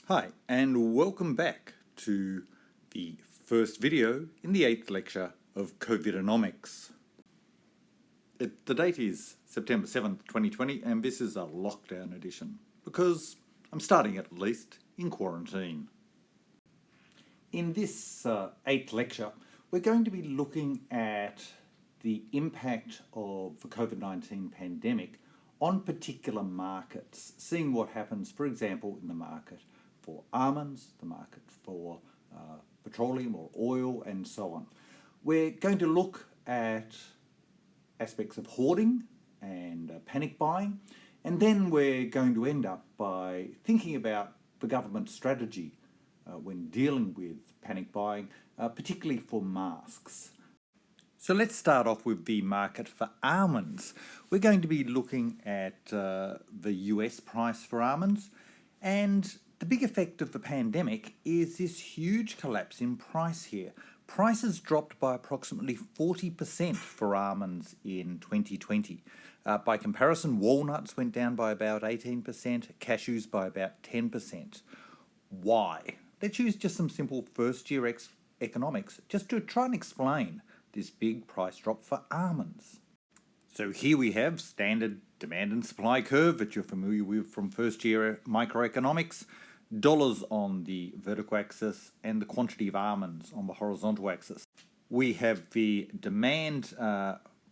Hi, and welcome back to the first video in the 8th lecture of Covidenomics. The date is September 7th, 2020, and this is a lockdown edition because I'm starting at least in quarantine. In this 8th lecture, we're going to be looking at the impact of the COVID-19 pandemic on particular markets, seeing what happens, for example, in the market for almonds, the market for petroleum or oil, and so on. We're going to look at aspects of hoarding and panic buying, and then we're going to end up by thinking about the government strategy when dealing with panic buying, particularly for masks. So let's start off with the market for almonds. We're going to be looking at the US price for almonds, and the big effect of the pandemic is this huge collapse in price here. Prices dropped by approximately 40% for almonds in 2020. By comparison, walnuts went down by about 18%, cashews by about 10%. Why? Let's use just some simple first-year economics just to try and explain this big price drop for almonds. So here we have standard demand and supply curve that you're familiar with from first-year microeconomics. Dollars on the vertical axis and the quantity of almonds on the horizontal axis. We have the demand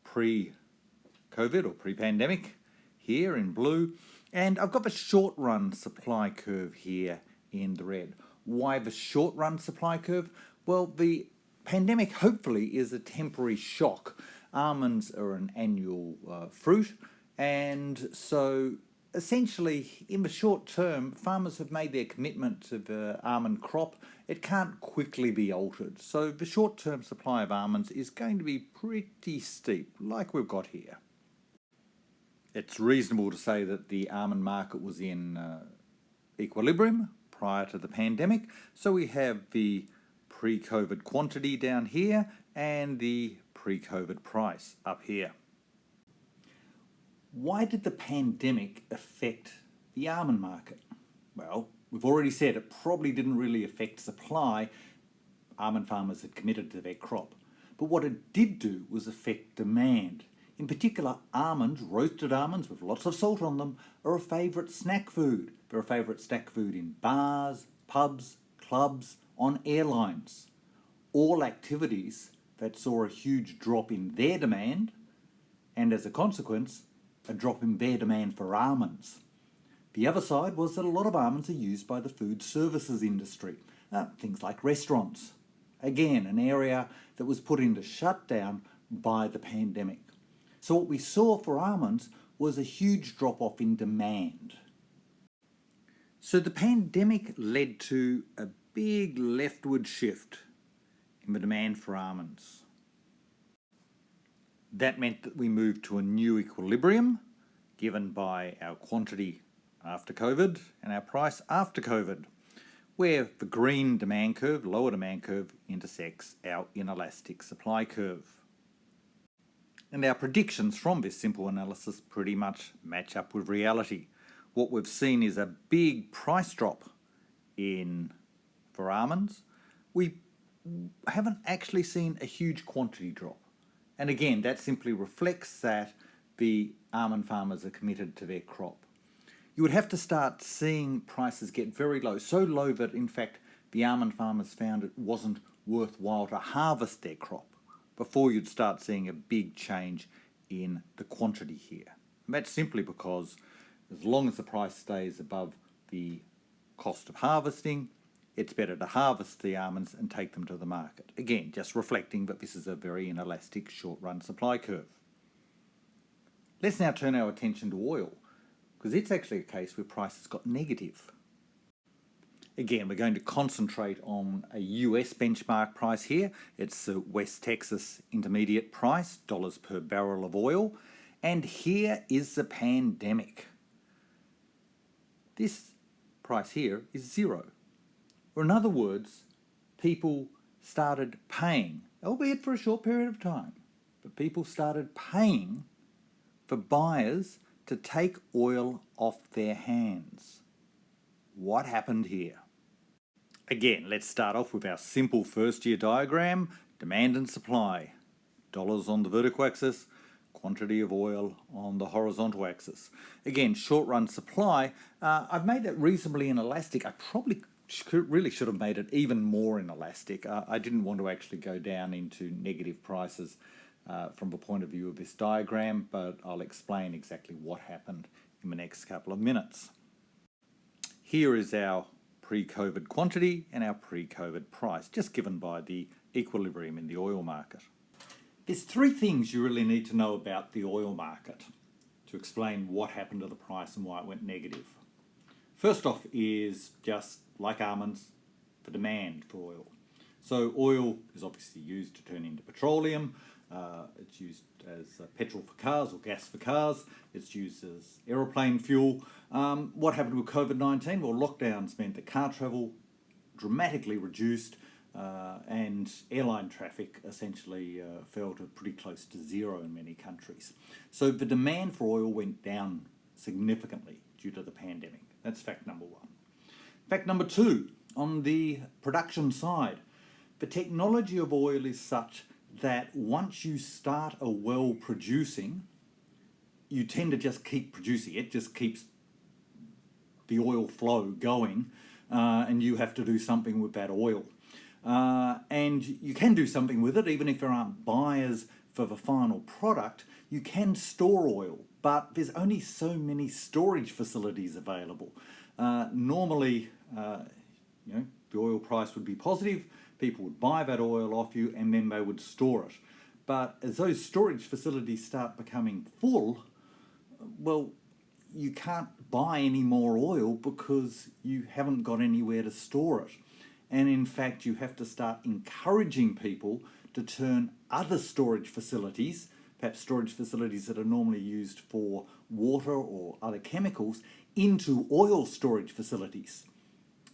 pre-COVID or pre-pandemic here in blue, and I've got the short-run supply curve here in the red. Why the short-run supply curve? Well, the pandemic hopefully is a temporary shock. Almonds are an annual fruit, and so essentially, in the short term, farmers have made their commitment to the almond crop. It can't quickly be altered. So the short-term supply of almonds is going to be pretty steep, like we've got here. It's reasonable to say that the almond market was in equilibrium prior to the pandemic. So we have the pre-COVID quantity down here and the pre-COVID price up here. Why did the pandemic affect the almond market? Well, we've already said it probably didn't really affect supply. Almond farmers had committed to their crop. But what it did do was affect demand. In particular, almonds, roasted almonds with lots of salt on them, are a favourite snack food. They're a favourite snack food in bars, pubs, clubs, on airlines. All activities that saw a huge drop in their demand, and as a consequence, a drop in their demand for almonds. The other side was that a lot of almonds are used by the food services industry, things like restaurants. Again, an area that was put into shutdown by the pandemic. So what we saw for almonds was a huge drop-off in demand. So the pandemic led to a big leftward shift in the demand for almonds. That meant that we moved to a new equilibrium given by our quantity after COVID and our price after COVID, where the green demand curve, lower demand curve, intersects our inelastic supply curve. And our predictions from this simple analysis pretty much match up with reality. What we've seen is a big price drop for almonds. We haven't actually seen a huge quantity drop. And again, that simply reflects that the almond farmers are committed to their crop. You would have to start seeing prices get very low, so low that in fact the almond farmers found it wasn't worthwhile to harvest their crop before you'd start seeing a big change in the quantity here. And that's simply because as long as the price stays above the cost of harvesting, it's better to harvest the almonds and take them to the market. Again, just reflecting that this is a very inelastic short-run supply curve. Let's now turn our attention to oil, because it's actually a case where prices got negative. Again, we're going to concentrate on a US benchmark price here. It's the West Texas Intermediate price, dollars per barrel of oil. And here is the pandemic. This price here is zero. Or in other words, people started paying, albeit for a short period of time, but people started paying for buyers to take oil off their hands. what happened here. Again, let's start off with our simple first-year diagram, demand and supply. Dollars on the vertical axis, quantity of oil on the horizontal axis. Again, short-run supply, I've made it reasonably inelastic. I probably really should have made it even more inelastic. I didn't want to actually go down into negative prices from the point of view of this diagram, but I'll explain exactly what happened in the next couple of minutes. Here is our pre-COVID quantity and our pre-COVID price, just given by the equilibrium in the oil market. There's three things you really need to know about the oil market to explain what happened to the price and why it went negative. First off is, just like almonds, the demand for oil. So oil is obviously used to turn into petroleum. It's used as petrol for cars or gas for cars. It's used as aeroplane fuel. What happened with COVID-19? Well, lockdowns meant that car travel dramatically reduced and airline traffic essentially fell to pretty close to zero in many countries. So the demand for oil went down significantly due to the pandemic. That's fact number one. Fact number two, on the production side, the technology of oil is such that once you start a well producing, you tend to just keep producing. It just keeps the oil flow going, and you have to do something with that oil. And you can do something with it, even if there aren't buyers for the final product. You can store oil, but there's only so many storage facilities available. Normally, the oil price would be positive, people would buy that oil off you, and then they would store it. But as those storage facilities start becoming full, well, you can't buy any more oil because you haven't got anywhere to store it. And in fact, you have to start encouraging people to turn other storage facilities, perhaps storage facilities that are normally used for water or other chemicals, into oil storage facilities.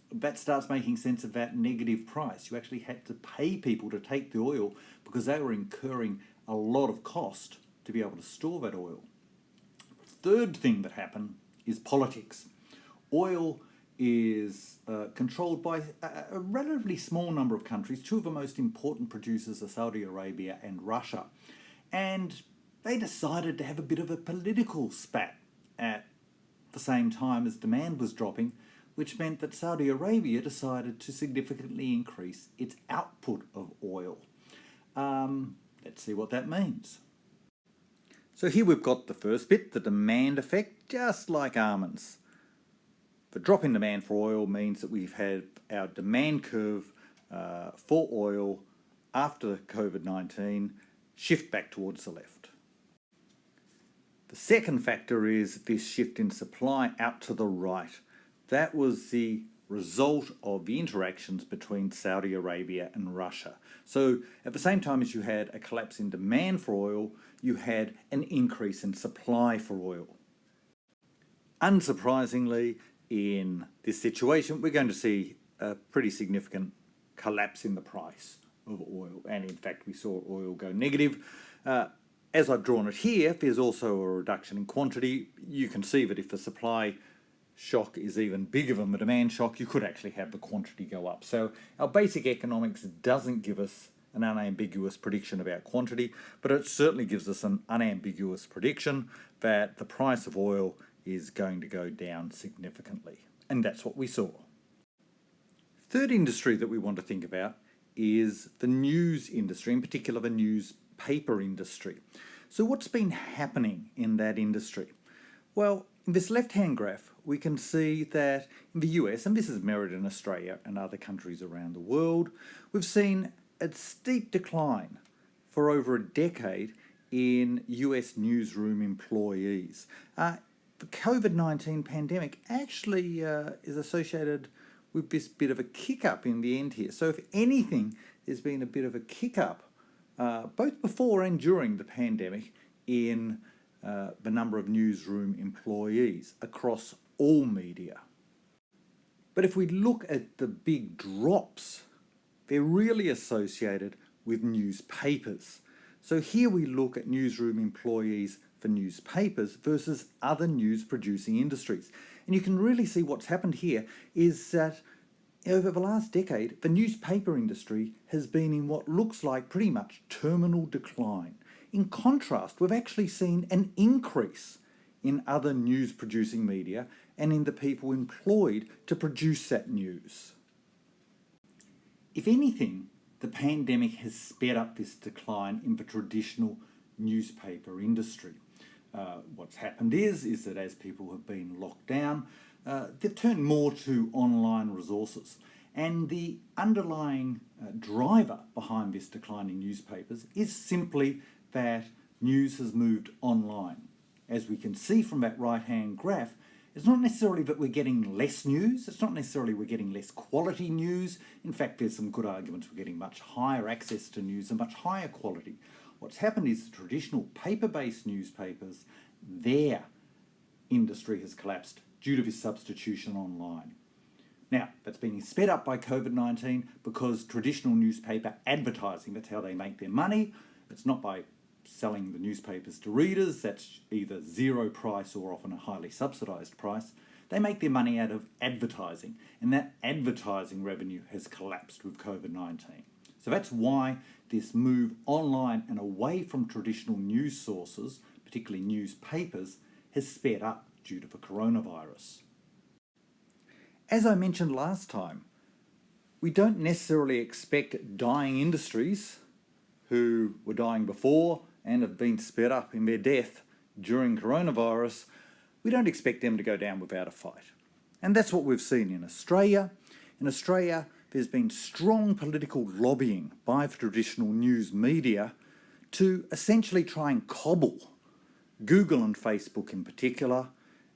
That starts making sense of that negative price. You actually had to pay people to take the oil because they were incurring a lot of cost to be able to store that oil. Third thing that happened is politics. Oil is controlled by a relatively small number of countries. Two of the most important producers are Saudi Arabia and Russia. And they decided to have a bit of a political spat at the same time as demand was dropping, which meant that Saudi Arabia decided to significantly increase its output of oil. Let's see what that means. So here we've got the first bit, the demand effect, just like almonds. The drop in demand for oil means that we've had our demand curve for oil after COVID-19 shift back towards the left. The second factor is this shift in supply out to the right. That was the result of the interactions between Saudi Arabia and Russia. So at the same time as you had a collapse in demand for oil, you had an increase in supply for oil. Unsurprisingly, in this situation, we're going to see a pretty significant collapse in the price of oil. And in fact, we saw oil go negative. As I've drawn it here, there's also a reduction in quantity. You can see that if the supply shock is even bigger than the demand shock, you could actually have the quantity go up. So our basic economics doesn't give us an unambiguous prediction about quantity, but it certainly gives us an unambiguous prediction that the price of oil is going to go down significantly. And that's what we saw. Third industry that we want to think about is the news industry, in particular the newspaper industry. So what's been happening in that industry? Well, in this left-hand graph, we can see that in the US, and this is mirrored in Australia and other countries around the world, we've seen a steep decline for over a decade in US newsroom employees. The COVID-19 pandemic actually is associated with this bit of a kick-up in the end here. So if anything, there's been a bit of a kick-up both before and during the pandemic in the number of newsroom employees across all media. But if we look at the big drops, they're really associated with newspapers. So here we look at newsroom employees for newspapers versus other news producing industries. And you can really see what's happened here is that over the last decade, the newspaper industry has been in what looks like pretty much terminal decline. In contrast, we've actually seen an increase in other news-producing media and in the people employed to produce that news. If anything, the pandemic has sped up this decline in the traditional newspaper industry. What's happened is that as people have been locked down, they've turned more to online resources. And the underlying driver behind this decline in newspapers is simply that news has moved online. As we can see from that right-hand graph, it's not necessarily that we're getting less news, it's not necessarily we're getting less quality news. In fact, there's some good arguments we're getting much higher access to news and much higher quality. What's happened is the traditional paper-based newspapers, their industry has collapsed due to this substitution online. Now, that's been sped up by COVID-19 because traditional newspaper advertising, that's how they make their money. It's not by selling the newspapers to readers, that's either zero price or often a highly subsidised price. They make their money out of advertising, and that advertising revenue has collapsed with COVID-19. So that's why this move online and away from traditional news sources, particularly newspapers, has sped up due to the coronavirus. As I mentioned last time, we don't necessarily expect dying industries who were dying before and have been sped up in their death during coronavirus, we don't expect them to go down without a fight. And that's what we've seen in Australia. In Australia, there's been strong political lobbying by the traditional news media to essentially try and cobble Google and Facebook in particular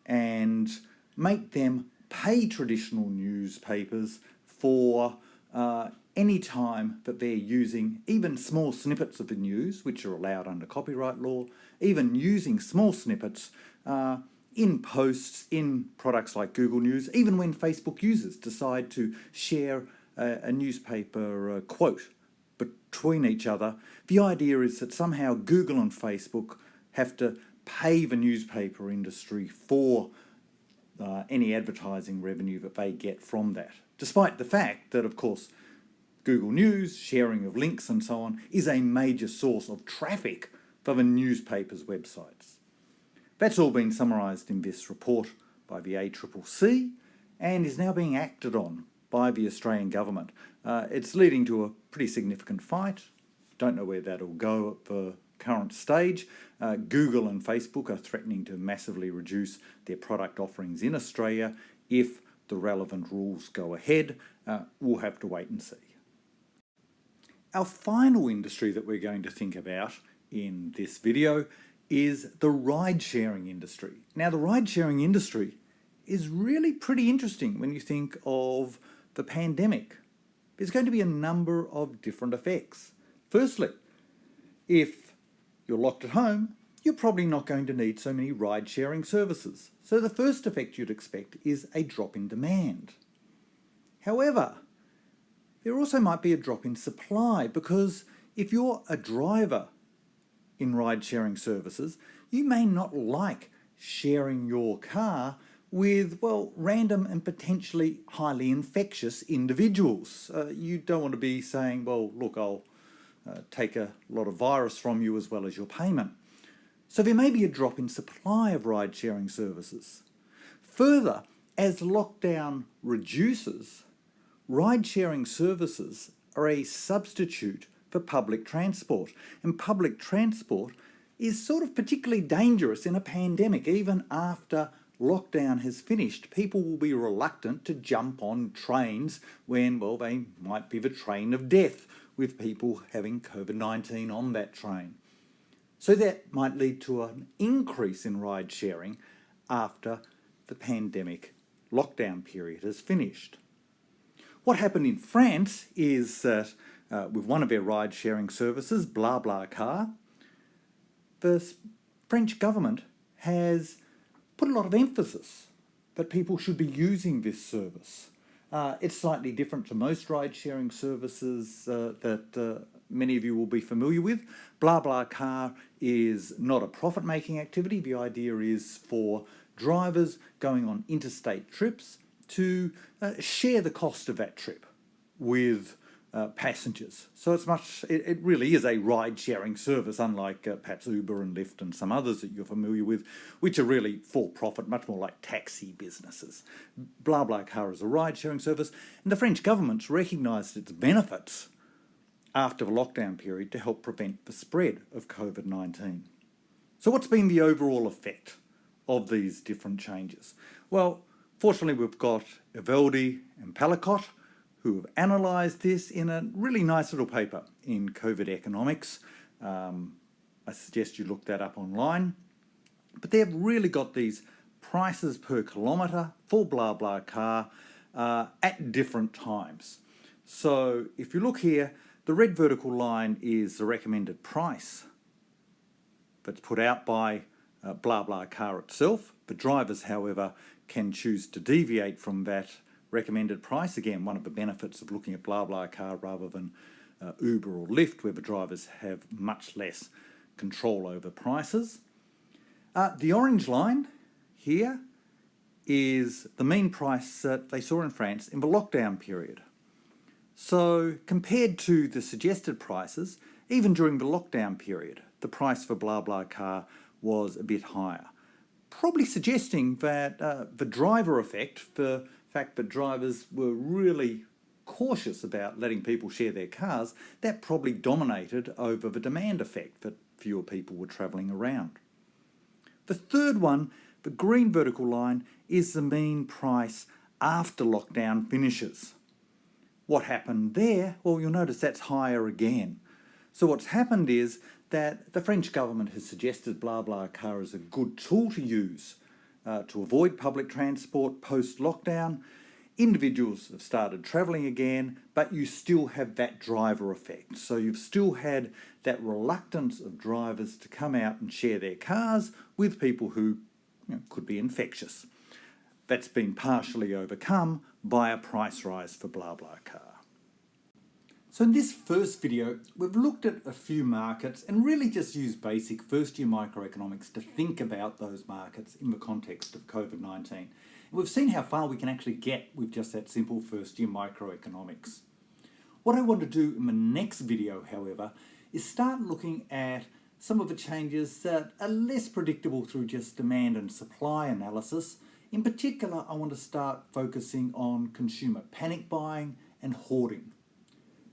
and make them pay traditional newspapers for any time that they're using even small snippets of the news, which are allowed under copyright law, even using small snippets in posts, in products like Google News, even when Facebook users decide to share a newspaper quote between each other. The idea is that somehow Google and Facebook have to pay the newspaper industry for any advertising revenue that they get from that, despite the fact that, of course, Google News, sharing of links and so on, is a major source of traffic for the newspapers' websites. That's all been summarised in this report by the ACCC and is now being acted on by the Australian government. It's leading to a pretty significant fight. Don't know where that'll go at the current stage. Google and Facebook are threatening to massively reduce their product offerings in Australia if the relevant rules go ahead. We'll have to wait and see. Our final industry that we're going to think about in this video is the ride-sharing industry. Now, the ride-sharing industry is really pretty interesting when you think of the pandemic. There's going to be a number of different effects. Firstly, if you're locked at home, you're probably not going to need so many ride-sharing services. So the first effect you'd expect is a drop in demand. However, there also might be a drop in supply because if you're a driver in ride-sharing services, you may not like sharing your car with, well, random and potentially highly infectious individuals. You don't want to be saying, well, look, I'll take a lot of virus from you as well as your payment. So there may be a drop in supply of ride-sharing services. Further, as lockdown reduces, ride-sharing services are a substitute for public transport. And public transport is sort of particularly dangerous in a pandemic. Even after lockdown has finished, people will be reluctant to jump on trains when, well, they might be the train of death with people having COVID-19 on that train. So that might lead to an increase in ride-sharing after the pandemic lockdown period has finished. What happened in France is that with one of their ride-sharing services, BlaBlaCar, the French government has put a lot of emphasis that people should be using this service. It's slightly different to most ride-sharing services that many of you will be familiar with. BlaBlaCar is not a profit-making activity. The idea is for drivers going on interstate trips to share the cost of that trip with passengers. So it really is a ride-sharing service, unlike perhaps Uber and Lyft and some others that you're familiar with, which are really for-profit, much more like taxi businesses. BlaBlaCar is a ride-sharing service, and the French government's recognised its benefits after the lockdown period to help prevent the spread of COVID-19. So what's been the overall effect of these different changes? Well, fortunately we've got Evaldi and Palicot who have analysed this in a really nice little paper in Covidenomics. I suggest you look that up online. But they've really got these prices per kilometre for BlaBlaCar at different times. So if you look here, the red vertical line is the recommended price that's put out by BlaBlaCar itself. The drivers, however, can choose to deviate from that recommended price. Again, one of the benefits of looking at BlaBlaCar rather than Uber or Lyft, where the drivers have much less control over prices. The orange line here is the mean price that they saw in France in the lockdown period. So compared to the suggested prices, even during the lockdown period, the price for BlaBlaCar was a bit higher, probably suggesting that the driver effect, the fact that drivers were really cautious about letting people share their cars, that probably dominated over the demand effect, that fewer people were travelling around. The third one, the green vertical line, is the mean price after lockdown finishes. What happened there? Well, you'll notice that's higher again. So what's happened is that the French government has suggested BlaBlaCar as a good tool to use to avoid public transport post-lockdown. Individuals have started travelling again, but you still have that driver effect. So you've still had that reluctance of drivers to come out and share their cars with people who could be infectious. That's been partially overcome by a price rise for BlaBlaCar. So in this first video, we've looked at a few markets and really just used basic first-year microeconomics to think about those markets in the context of COVID-19. And we've seen how far we can actually get with just that simple first-year microeconomics. What I want to do in the next video, however, is start looking at some of the changes that are less predictable through just demand and supply analysis. In particular, I want to start focusing on consumer panic buying and hoarding.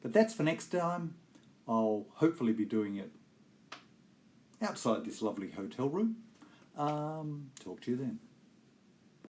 But that's for next time. I'll hopefully be doing it outside this lovely hotel room. Talk to you then.